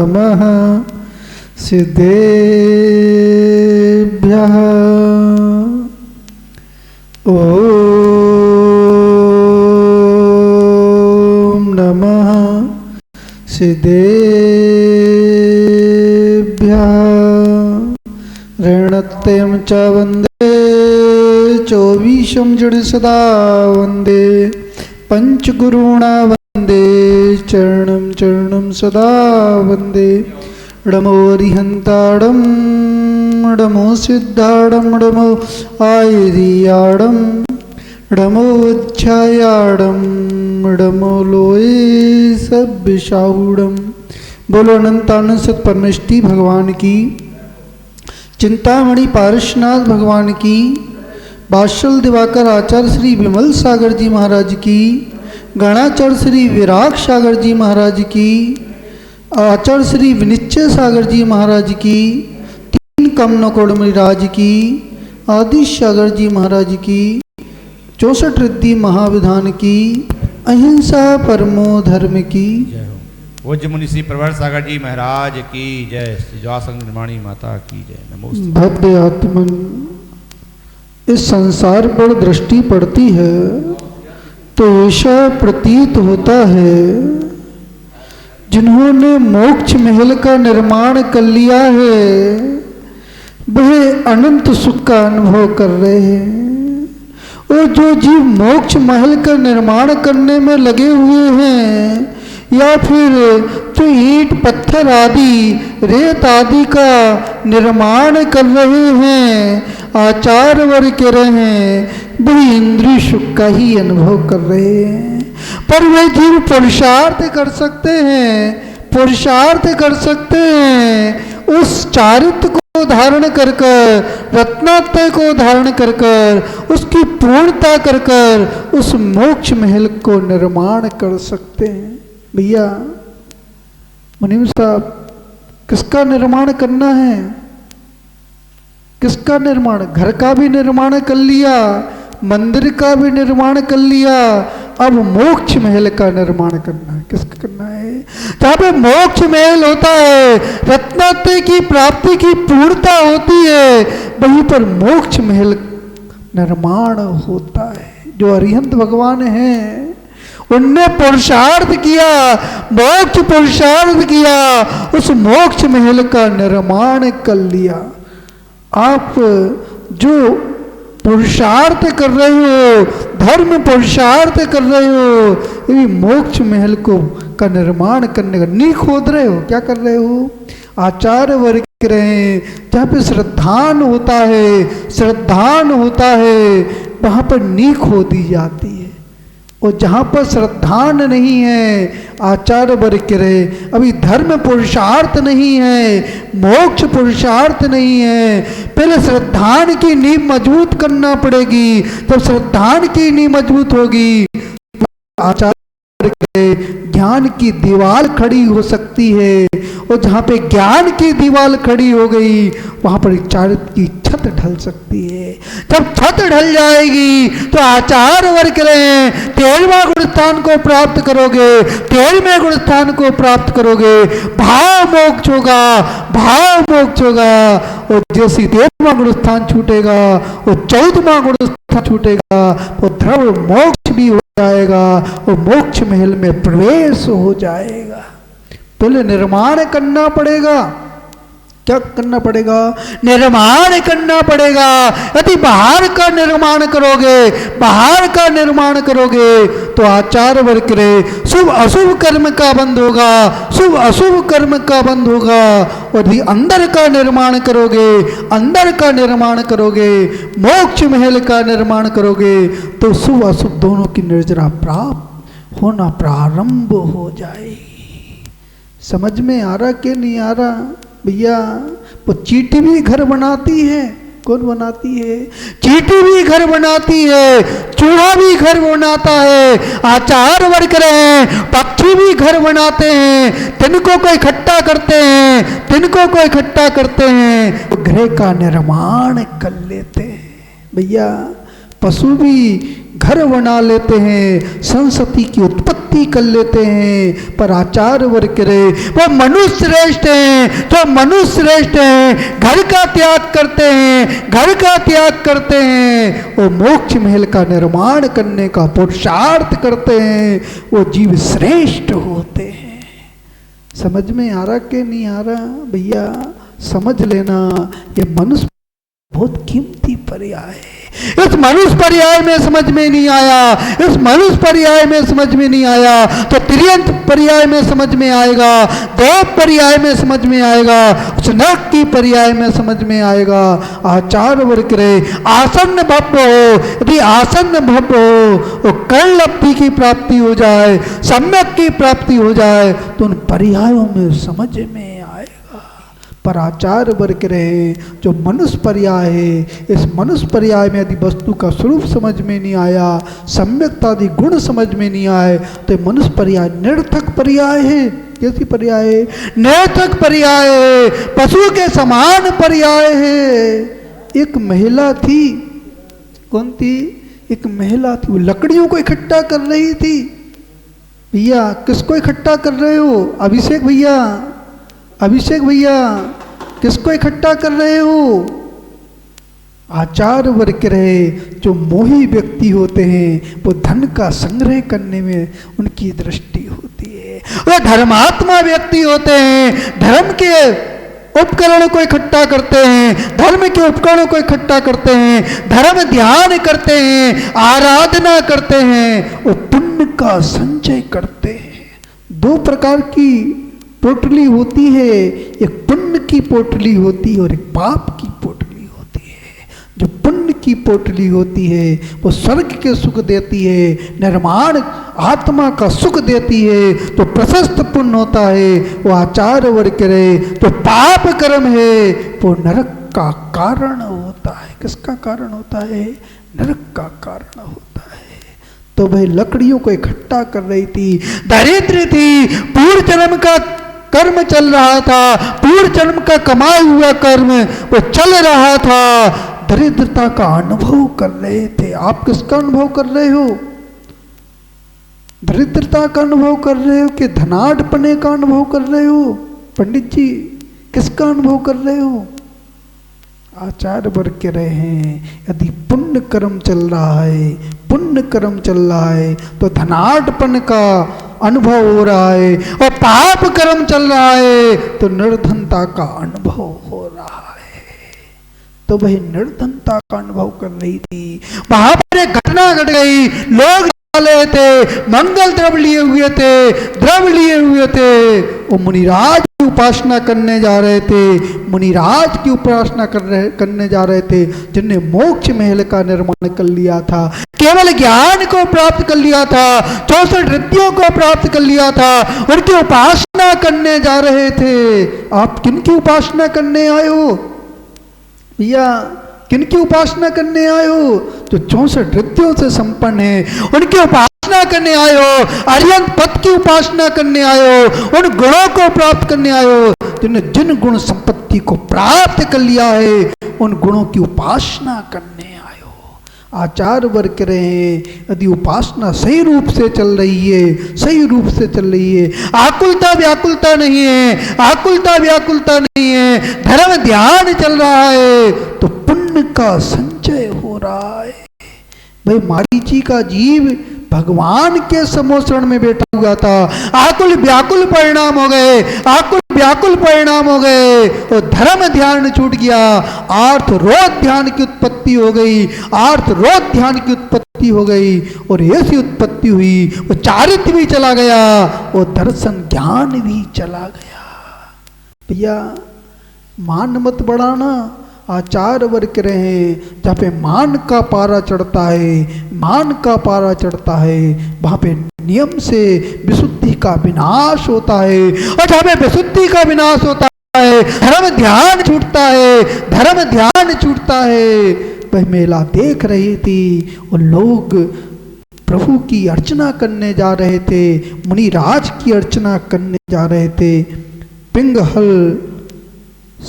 नमः सिद्धेभ्यः। ओम नमः सिद्धेभ्यः। ऋणत्यं च वन्दे चौवीशं जड़ सदा वन्दे पंचगुरुणा वन्दे चरणं चरणं सदा वन्दे। डमो अरिहन्ताडं डमो सिद्धाडं डमो आयरियाडं डमो उच्छायाडं डमो लोए सभ्यशाहूडं। बोलो अनंतानंद सत परमेष्टि भगवान की, चिंतामणि पारसनाथ भगवान की, बादशाह दिवाकर आचार्य श्री विमल सागर जी महाराज की, गणाचार्य श्री विराग सागर जी महाराज की, आचार्य श्री विनिश्चय सागर जी महाराज की, तीन कमनकोड़ राज की, आदि सागर जी महाराज की, 64 रिद्धि महाविधान की, अहिंसा परमो धर्म की। पूज्य मुनि श्री प्रवर सागर जी महाराज की जय। श्री ज्वासंग निर्माणी माता की जय। नमो। भव्य आत्मन, इस संसार पर दृष्टि पड़ती है तो ऐसा प्रतीत होता है जिन्होंने मोक्ष महल का निर्माण कर लिया है वह अनंत सुख का अनुभव कर रहे हैं, और जो जीव मोक्ष महल का निर्माण करने में लगे हुए हैं या फिर जो ईंट पत्थर आदि रेत आदि का निर्माण कर रहे हैं, आचार वर्ग के रहे हैं, वही इंद्रिय सुख का ही अनुभव कर रहे हैं। पर वे जीव पुरुषार्थ कर सकते हैं, पुरुषार्थ कर सकते हैं, उस चारित्र को धारण कर कर, रत्नात्रय को धारण कर कर, उसकी पूर्णता कर कर उस मोक्ष महल को निर्माण कर सकते हैं। भैया मुनीम साहब, किसका निर्माण करना है? किसका निर्माण? घर का भी निर्माण कर लिया, मंदिर का भी निर्माण कर लिया, अब मोक्ष महल का निर्माण करना है। किसका करना है? जहाँ पे मोक्ष महल होता है, रत्नात्रय की प्राप्ति की पूर्णता होती है, वहीं पर मोक्ष महल निर्माण होता है। जो अरिहंत भगवान हैं उनने पुरुषार्थ किया, मोक्ष पुरुषार्थ किया, उस मोक्ष महल का निर्माण कर लिया। आप जो पुरुषार्थ कर रहे हो, धर्म पुरुषार्थ कर रहे हो, ये मोक्ष महल को का निर्माण करने का नींव खोद रहे हो। क्या कर रहे हो? आचार्य वर्ग कर रहे हैं। जहाँ पे श्रद्धान होता है, श्रद्धान होता है, वहाँ पर नींव खोदी जाती है। और जहाँ पर श्रद्धान नहीं है, आचार्य वर्ग के रहे, अभी धर्म पुरुषार्थ नहीं है, मोक्ष पुरुषार्थ नहीं है। पहले श्रद्धान की नींव मजबूत करना पड़ेगी, तब श्रद्धान की नींव मजबूत होगी, आचार्य ज्ञान की दीवार खड़ी हो सकती है। और जहाँ पे ज्ञान की दीवार खड़ी हो गई, वहाँ पर चारित्र की छत ढल सकती है। जब छत ढल जाएगी तो आचार्य वर्ग रहे 13वां गुणस्थान को प्राप्त करोगे, 13वें गुणस्थान को प्राप्त करोगे, भाव मोक्ष होगा, भाव मोक्ष होगा। और जैसे 13वां गुणस्थान छूटेगा, वो 14वां गुणस्थान छूटेगा, वो ध्रुव मोक्ष भी हो जाएगा, वो मोक्ष महल में प्रवेश हो जाएगा। पहले निर्माण करना पड़ेगा। क्या करना पड़ेगा? निर्माण करना पड़ेगा। यदि बाहर का निर्माण करोगे, बाहर का निर्माण करोगे तो आचार वर्ग रहे, शुभ अशुभ कर्म का बंद होगा, शुभ अशुभ कर्म का बंद होगा। और यदि अंदर का निर्माण करोगे, अंदर का निर्माण करोगे, मोक्ष महल का निर्माण करोगे तो शुभ अशुभ दोनों की निर्जरा प्राप्त होना प्रारंभ हो जाएगी। समझ में आ रहा कि नहीं आ रहा? भैया वो चींटी भी घर बनाती है। कौन बनाती है? चींटी भी घर बनाती है, चूहा भी घर बनाता है, आचार वर्ग रहे, पक्षी भी घर बनाते हैं, तिनको को इकट्ठा करते हैं, तिनको को इकट्ठा करते हैं, घर का निर्माण कर लेते हैं। भैया पशु भी घर बना लेते हैं, संस्कृति की उत्पत्ति कर लेते हैं, पर आचार्य वर्ग रहे वो मनुष्य श्रेष्ठ हैं, जो मनुष्य श्रेष्ठ हैं, घर का त्याग करते हैं, घर का त्याग करते हैं, वो मोक्ष महल का निर्माण करने का पुरुषार्थ करते हैं, वो जीव श्रेष्ठ होते हैं। समझ में आ रहा कि नहीं आ रहा भैया? समझ लेना, ये मनुष्य बहुत कीमती पर्याय है। इस मनुष्य पर्याय में समझ में नहीं आया, इस मनुष्य पर्याय में समझ में नहीं आया तो त्रियंत पर्याय में समझ में आएगा, देव पर्याय में समझ में आएगा, उस नरक की पर्याय में समझ में आएगा। आचार्य वर्ग रहे आसन्न भव हो, यदि आसन्न भव हो, कर्ण लब्धि की प्राप्ति हो जाए, सम्यक की प्राप्ति हो जाए तो उन पर्यायों में समझ में आएगा। पर आचार्य वर्ग रहे जो मनुष्य पर्याय है, इस मनुष्य पर्याय में यदि वस्तु का स्वरूप समझ में नहीं आया, सम्यकता आदि गुण समझ में नहीं आए तो मनुष्य पर्याय निरर्थक पर्याय है। कैसी पर्याय है? निरर्थक पर्याय है, पशु के समान पर्याय है। एक महिला थी, कौन थी? एक महिला थी, वो लकड़ियों को इकट्ठा कर रही थी। भैया किसको इकट्ठा कर रहे हो? अभिषेक भैया, अभिषेक भैया किसको इकट्ठा कर रहे हो? आचार्य वर्ग रहे जो मोही व्यक्ति होते हैं, वो धन का संग्रह करने में उनकी दृष्टि होती है। वो धर्मात्मा व्यक्ति होते हैं, धर्म के उपकरणों को इकट्ठा करते हैं, धर्म के उपकरणों को इकट्ठा करते हैं, धर्म ध्यान करते हैं, आराधना करते हैं, वो पुण्य का संचय करते हैं। दो प्रकार की पोटली होती है, एक पुण्य की पोटली होती है और एक पाप की पोटली होती है। जो पुण्य की पोटली होती है वो स्वर्ग के सुख देती है, निर्माण आत्मा का सुख देती है, तो प्रशस्त पुण्य होता है वो आचार्य वर्ग रहे। तो पाप कर्म है वो नरक का कारण होता है। किसका कारण होता है? नरक का कारण होता है। तो भाई लकड़ियों को इकट्ठा कर रही थी, दरिद्र थी, पूर्व जन्म का कर्म चल रहा था, पूर्व जन्म का कमाया हुआ कर्म वो चल रहा था, दरिद्रता का अनुभव कर रहे थे। आप किसका अनुभव कर रहे हो? दरिद्रता का अनुभव कर रहे हो कि धनाढ़पने का अनुभव कर रहे हो? पंडित जी किसका अनुभव कर रहे हो? आचार्य वर्ग के रहे हैं यदि पुण्य कर्म चल रहा है, पुण्य कर्म चल रहा है तो धनाढ़पन का अनुभव हो रहा है, और पाप कर्म चल रहा है तो निर्धनता का अनुभव हो रहा है। तो वही निर्धनता का अनुभव कर रही थी। वहां पर एक घटना घट गई, लोग ले थे, मंगल द्रव्य लिए हुए थे, द्रव्य लिए हुए थे, वो मुनिराज की उपासना करने जा रहे थे, मुनिराज की उपासना करने जा रहे थे, जिनने मोक्ष महल का निर्माण कर लिया था, केवल ज्ञान को प्राप्त कर लिया था, 64 रिद्धियों को प्राप्त कर लिया था, उनकी उपासना करने जा रहे थे। आप किनकी उपासना करने आए हो भैया? किनकी उपासना करने आए हो? जो 64 रिद्धियों से संपन्न है उनकी उपासना करने आए हो, अरिहंत पद की उपासना करने आए हो, उन गुणों को प्राप्त करने आए हो जिन्होंने जिन गुण संपत्ति को प्राप्त कर लिया है, उन गुणों की उपासना करने आए हो। आचार्य वर्ग रहे हैं यदि उपासना सही रूप से चल रही है, सही रूप से चल रही है, आकुलता व्याकुलता नहीं है, आकुलता व्याकुलता नहीं है, धर्म ध्यान चल रहा है तो पुण्य का संचय हो रहा है। भाई मारीची का जीव भगवान के समोषण में बैठा हुआ था, आकुल व्याकुल परिणाम हो गए, आकुल व्याकुल परिणाम हो गए, तो धर्म ध्यान छूट गया, आर्थ रोध ध्यान की उत्पत्ति हो गई, आर्थ रोध ध्यान की उत्पत्ति हो गई, और ऐसी उत्पत्ति हुई वो चारित्र भी चला गया, वो दर्शन ज्ञान भी चला गया। भैया मान मत बढ़ाना। आचार्य वर्ग रहे जहाँ पे मान का पारा चढ़ता है, मान का पारा चढ़ता है, वहाँ पे नियम से विशुद्धि का विनाश होता है, और जहाँ पे विशुद्धि का विनाश होता है धर्म ध्यान छूटता है, धर्म ध्यान छूटता है। वह मेला देख रही थी, वो लोग प्रभु की अर्चना करने जा रहे थे, मुनिराज की अर्चना करने जा रहे थे। पिंगहल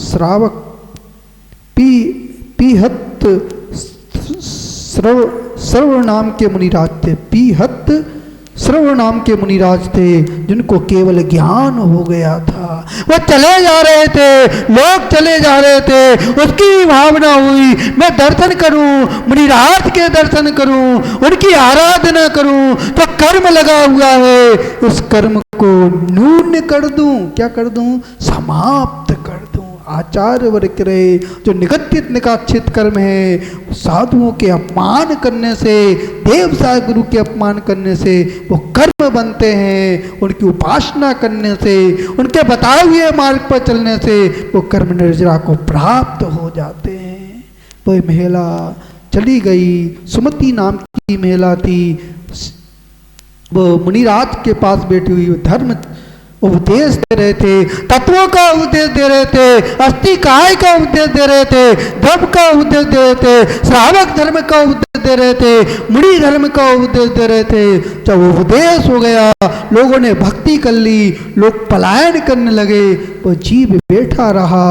श्रावक पीहत श्रवण नाम के मुनिराज थे, पीहत श्रवण नाम के मुनिराज थे, जिनको केवल ज्ञान हो गया था। वो चले जा रहे थे, लोग चले जा रहे थे, उसकी भावना हुई मैं दर्शन करूं, मुनिराज के दर्शन करूं, उनकी आराधना करूं, तो कर्म लगा हुआ है, उस कर्म को न्यून कर दूं, क्या कर दूं, समाप्त कर दूं। आचार्य वर्ग रहे जो निगतित निकाक्षित कर्म है, साधुओं के अपमान करने से, देवसाय गुरु के अपमान करने से वो कर्म बनते हैं, उनकी उपासना करने से, उनके बताए हुए मार्ग पर चलने से वो कर्म निर्जरा को प्राप्त हो जाते हैं। वह महिला चली गई, सुमति नाम की महिला थी, वो मुनिराज के पास बैठी हुई धर्म उपदेश दे रहे थे, तत्वों का उपदेश दे रहे थे, अस्थि काय का उपदेश दे रहे थे, धर्म का उपदेश दे रहे थे, श्रावक धर्म का उपदेश दे रहे थे, मुनि धर्म का उपदेश दे रहे थे। जब उपदेश हो गया, लोगों ने भक्ति कर ली, लोग पलायन करने लगे, वो जीव बैठा रहा,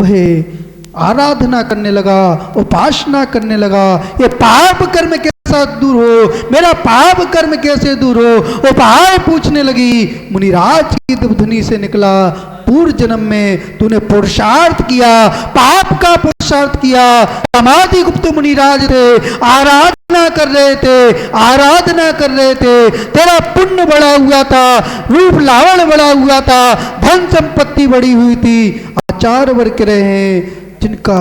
वह आराधना करने लगा, उपासना करने लगा। ये पाप कर्म के साथ दूर हो, मेरा पाप कर्म कैसे दूर हो, उपाय पूछने लगी। मुनिराज की ध्वनि से निकला, पूर्व जन्म में तूने पुरुषार्थ किया, पाप का पुरुषार्थ किया। समाधि गुप्त मुनिराज थे, आराधना कर रहे थे, आराधना कर रहे थे, तेरा पुण्य बढ़ा हुआ था, रूप लावण बढ़ा हुआ था, धन संपत्ति बढ़ी हुई थी। आचार्य वर्ग रहे हैं जिनका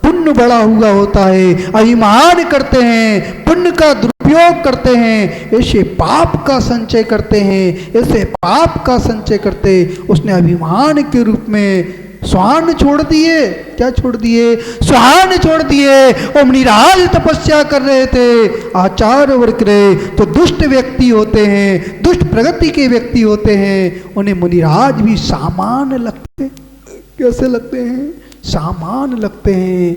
पुण्य बढ़ा हुआ होता है, अभिमान करते हैं, पुण्य का दुरुपयोग करते हैं, ऐसे पाप का संचय करते हैं, ऐसे पाप का संचय करते। उसने अभिमान के रूप में स्वान छोड़ दिए, क्या छोड़ दिए, स्वान छोड़ दिए। और मुनिराज तपस्या कर रहे थे। आचार्य वर्ग रहे तो दुष्ट व्यक्ति होते हैं, दुष्ट प्रगति के व्यक्ति होते हैं, उन्हें मुनिराज भी सामान लगते। कैसे लगते हैं, सामान लगते हैं,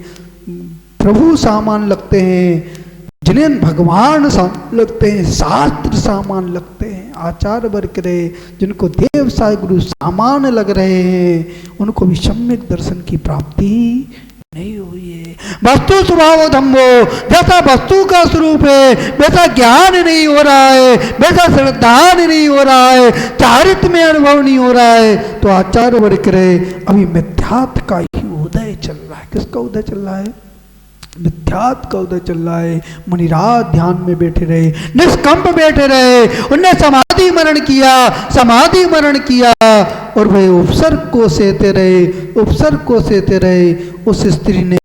प्रभु सामान लगते हैं, जिन्हें भगवान लगते हैं, शास्त्र सामान लगते हैं। आचार्य वर्ग रहे जिनको देवसाय गुरु सामान लग रहे हैं, उनको भी सम्यक दर्शन की प्राप्ति नहीं हुई है। वस्तु स्वभाव धम्मो, जैसा वस्तु का स्वरूप है वैसा ज्ञान नहीं हो रहा है, वैसा श्रद्धान नहीं हो रहा है, चारित्र में अनुभव नहीं हो रहा है। तो आचार्य वर्ग रहे अभी मिथ्यात्व का ही उदय चल रहा है। किसका उदय चल रहा है, मिथ्यात्व का उदय चल रहा है। मुनिराज ध्यान में बैठे रहे, निष्कंप बैठे रहे, उनने समाधि मरण किया, समाधि मरण किया, और वह उपसर्ग को सहते रहे, उपसर्ग को सहते रहे। उस स्त्री ने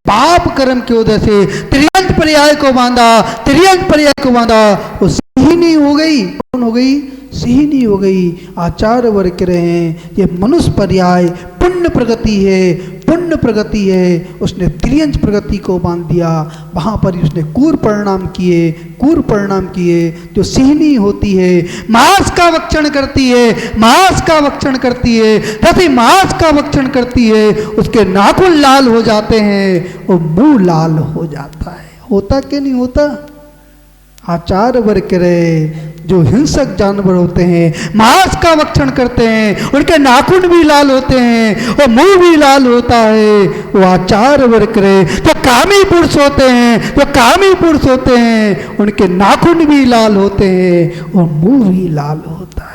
पाप कर्म के उदय से त्रियंत पर्याय को बांधा, त्रियंत पर्याय को बांधा, वो सिहिनी हो गई। कौन हो गई, सिहिनी हो गई। आचार्य वर्ग रहे हैं ये मनुष्य पर्याय पुण्य प्रगति है, पुण्य प्रगति है। उसने त्रियंच प्रगति को बांध दिया, वहां पर उसने कूर परिणाम किए, कूर परिणाम किए। जो सिहनी होती है मांस का भक्षण करती है, मांस का भक्षण करती है, जैसे मांस का भक्षण करती है उसके नाखून लाल हो जाते हैं और मुंह लाल हो जाता है। होता कि नहीं होता। आचार्य वर्ग रहे जो हिंसक जानवर होते हैं, मांस का भक्षण करते हैं, उनके नाखून भी लाल होते हैं और मुंह भी लाल होता है। वो आचार्य वर्ग रहे जो कामी पुरुष होते हैं, जो कामी पुरुष होते हैं, उनके नाखून भी लाल होते हैं और मुंह भी लाल होता है।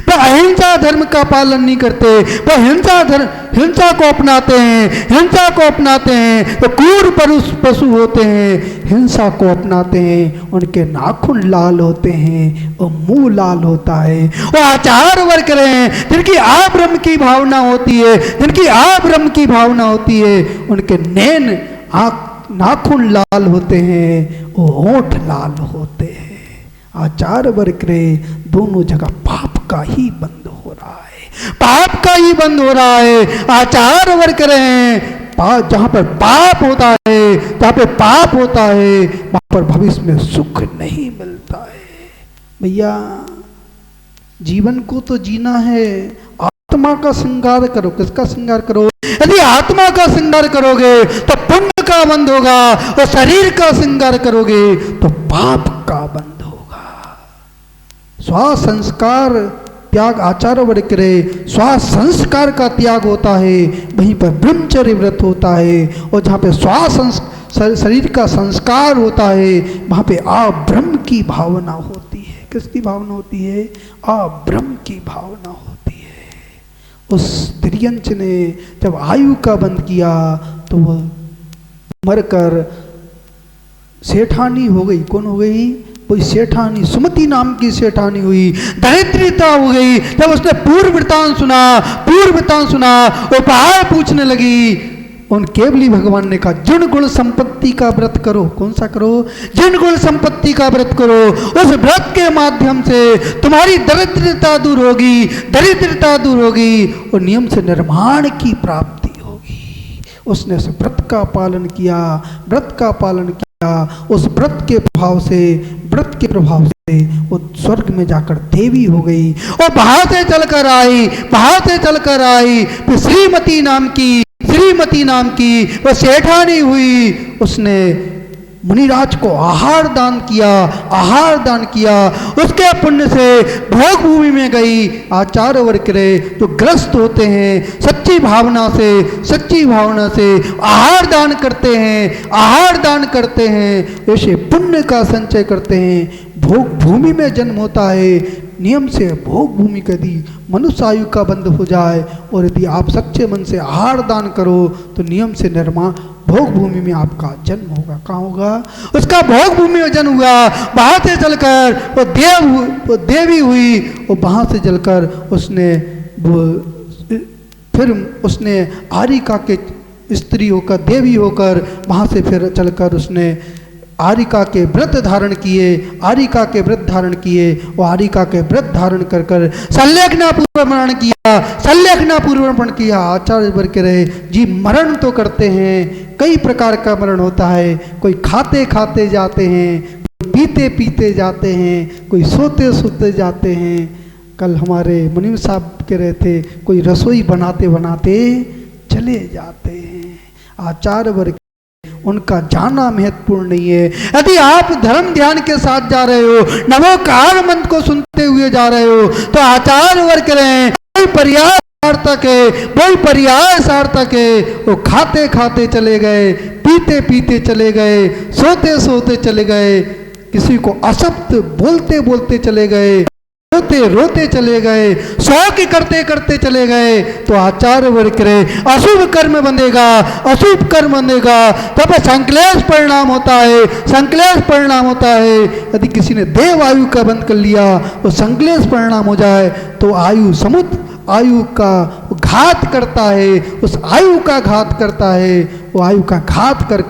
वह अहिंसा धर्म का पालन नहीं करते, वह हिंसा को अपनाते हैं, हिंसा को अपनाते हैं। तो क्रूर पशु होते हैं, हिंसा को अपनाते हैं, उनके नाखून लाल होते हैं और मुंह लाल होता है। वो आचार्य वर्ग रहे हैं जिनकी आब्रह्म की भावना होती है, जिनकी आब्रह्म की भावना होती है, उनके नैन नाखून लाल होते हैं, वो होंठ लाल होते हैं। आचार्य वर्ग रहे दोनों जगह पाप का ही बंद हो रहा है, पाप का ही बंद हो रहा है। आचार्य वर्ग रहे जहां पर पाप होता है, जहां पे पाप होता है वहां पर भविष्य में सुख नहीं मिलता है। भैया जीवन को तो जीना है, आत्मा का श्रृंगार करो। किसका श्रृंगार करो? यदि आत्मा का श्रृंगार करोगे तो पुण्य का बंद होगा, और शरीर का श्रृंगार करोगे तो पाप का बंद होगा। स्वसंस्कार त्याग आचार्य वर्ग रहे, स्वसंस्कार का त्याग होता है, वहीं पर ब्रह्मचर्य व्रत होता है। और जहाँ पे शरीर का संस्कार होता है, वहाँ पे ब्रह्म की भावना होती है। किसकी भावना होती है? ब्रह्म की भावना होती है। उस तिर्यंच ने जब आयु का बंद किया तो वह मरकर सेठानी हो गई। कौन हो गई? कोई सेठानी, सुमति नाम की सेठानी हुई, दरिद्रता हो गई। जब उसने पूर्व वृत्तांत सुना, उपाय पूछने लगी। उन केवली भगवान ने कहा जिन गुण संपत्ति का व्रत करो। कौन सा करो? जिन गुण संपत्ति का व्रत करो, उस व्रत के माध्यम से तुम्हारी दरिद्रता दूर होगी और नियम से निर्माण की प्राप्ति होगी। उसने उस व्रत का पालन किया, उस व्रत के प्रभाव से वो स्वर्ग में जाकर देवी हो गई और वहां से चलकर आई फिर श्रीमती नाम की वो सेठानी हुई। उसने मुनिराज को आहार दान किया। उसके पुण्य से भोग भूमि में गई। आचार्य वर्ग रहे जो ग्रस्त होते हैं, सच्ची भावना से आहार दान करते हैं, वैसे पुण्य का संचय करते हैं। भोग भूमि में जन्म होता है। नियम से भोग भूमि यदि मनुष्य आयु का बंद हो जाए और यदि आप सच्चे मन से आहार दान करो तो नियम से निर्माण भोग भूमि में आपका जन्म होगा। कहाँ होगा? उसका भोग भूमि में जन्म हुआ। वहां से चलकर वो देवी हुई और वहां से चलकर उसने आरिका के स्त्री होकर, देवी होकर, वहां से फिर चलकर उसने आरिका के व्रत धारण किए और आरिका के व्रत धारण कर संलेखना पूर्वपण किया। आचार्य वर्ग के रहे जी मरण तो करते हैं, कई प्रकार का मरण होता है। कोई खाते खाते जाते हैं, कोई पीते पीते जाते हैं, कोई सोते सोते जाते हैं। कल हमारे मुनीम साहब के रहे थे, कोई रसोई बनाते बनाते चले जाते हैं। आचार्य वर्ग उनका जाना महत्वपूर्ण नहीं है। यदि आप धर्म ध्यान के साथ जा रहे हो, नवोकार मंत्र को सुनते हुए जा रहे हो, तो आचार्य वर्ग रहे कोई पर्याय सार्थक है। वो खाते खाते चले गए, पीते पीते चले गए, सोते सोते चले गए, किसी को असत्य बोलते बोलते चले गए, रोते रोते चले गए, शौक करते करते चले गए। तो आचार्य वर्ग रहे अशुभ कर्म बंधेगा तब संक्लेश परिणाम होता है। यदि किसी ने देव आयु का बंद कर लिया वो संक्लेश परिणाम हो जाए तो आयु का घात करता है, उस आयु का घात करता है। वो आयु का घात कर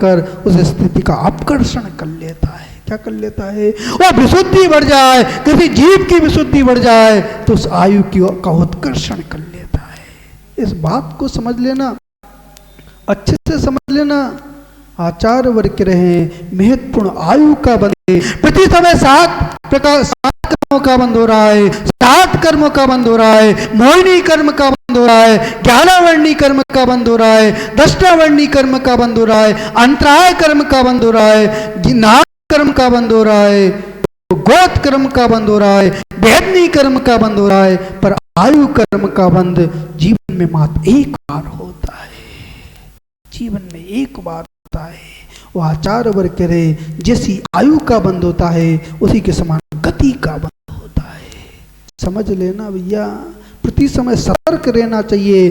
उस स्थिति का अपकर्षण कर लेता है। क्या कर लेता है? वो विशुद्धि बढ़ जाए, किसी जीव की विशुद्धि बढ़ जाए तो उस आयु का उत्कर्षण कर लेता है। इस बात को समझ लेना, अच्छे से समझ लेना। आचार्य वर्ग रहे महत्वपूर्ण आयु का बंद। प्रति समय 7 कर्मों का बंद हो रहा है, 7 कर्मों का बंद हो रहा है। मोहिनी कर्म का बंद हो रहा है, 11वर्णी कर्म का बंद हो रहा है, 10वर्णी कर्म का बंद हो रहा है, अंतराय कर्म का बंद हो रहा है, नाम कर्म का बंद हो रहा है, गोत्र कर्म का बंद हो रहा है, वेदनी कर्म का बंद हो रहा है। पर आयु कर्म का बंद जीवन में मात्र एक बार होता है। वो आचार्य वर्ग कह रहे जैसी आयु का बंद होता है उसी के समान गति का बंद होता है। समझ लेना भैया, प्रति समय सतर्क रहना चाहिए,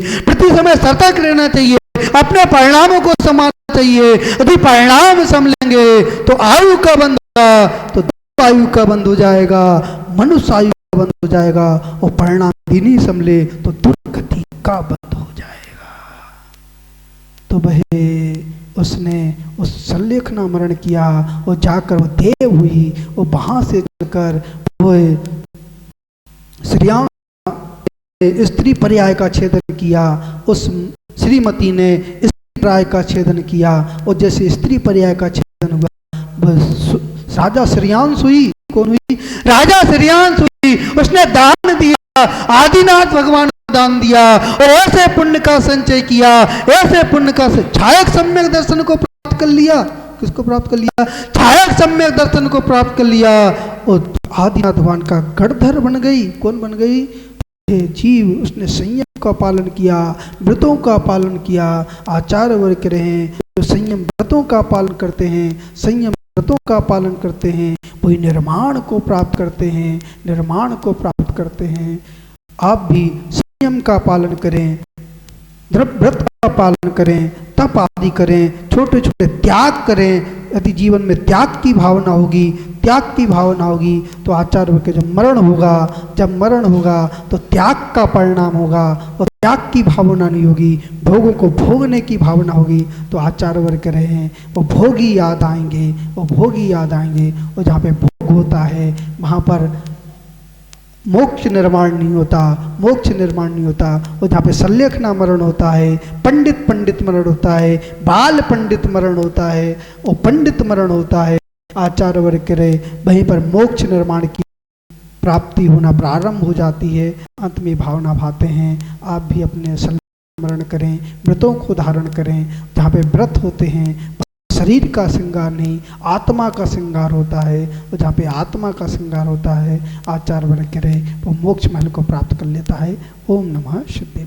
अपने परिणामों को संभालना चाहिए। यदि परिणाम संभलेंगे तो आयु का बंद होगा, तो आयु का बंद हो जाएगा, मनुष्य आयु का बंद हो जाएगा, और परिणाम भी नहीं संभले तो दुर्गति का बंद हो जाएगा। तो वह उसने उस संलेखना मरण किया और जाकर वो देव हुई, और वहां से चलकर वो स्त्री पर्याय का छेदन किया। उस श्रीमती ने स्त्री पर्याय का छेदन किया, और जैसे स्त्री पर्याय का छेदन हुआ राजा श्रेयांश हुई। कौन हुई? राजा श्रेयांश हुई। उसने दान दिया, आदिनाथ भगवान को दान दिया, और ऐसे पुण्य का संचय किया, छायक सम्यक दर्शन को प्राप्त कर लिया। किसको प्राप्त कर लिया? छायक सम्यक दर्शन को प्राप्त कर लिया, और आदिनाथ भगवान का गढ़धर बन गई। कौन बन गई? जीव। उसने संयम का पालन किया, व्रतों का पालन किया। आचार्य वर्ग रहे जो संयम व्रतों का पालन करते हैं, संयम व्रतों का पालन करते हैं, वही निर्माण को प्राप्त करते हैं, निर्माण को प्राप्त करते हैं। आप भी संयम का पालन करें, व्रत का पालन करें, तप आदि करें, छोटे छोटे त्याग करें। यदि जीवन में त्याग की भावना होगी, त्याग की भावना होगी तो आचार्य के जब मरण होगा तो त्याग का परिणाम होगा। और त्याग की भावना नहीं होगी, भोगों को भोगने की भावना होगी तो आचार्य वर्ग कह रहे हैं वो भोगी याद आएंगे, वो भोगी याद आएंगे। और जहाँ पे भोग होता है वहाँ पर मोक्ष निर्माण नहीं होता, मोक्ष निर्माण नहीं होता। और जहाँ पे संलेखना मरण होता है, पंडित मरण होता है, बाल पंडित मरण होता है, वो पंडित मरण होता है, आचार्य वर्ग करे वहीं पर मोक्ष निर्माण की प्राप्ति होना प्रारंभ हो जाती है। अंत में भावना भाते हैं आप भी अपने स्मरण करें, व्रतों को धारण करें। जहाँ पे व्रत होते हैं शरीर का श्रृंगार नहीं, आत्मा का श्रृंगार होता है। और जहाँ पे आत्मा का श्रृंगार होता है आचार्य वर्ग करे वो मोक्ष महल को प्राप्त कर लेता है। ओम नमः शिवाय।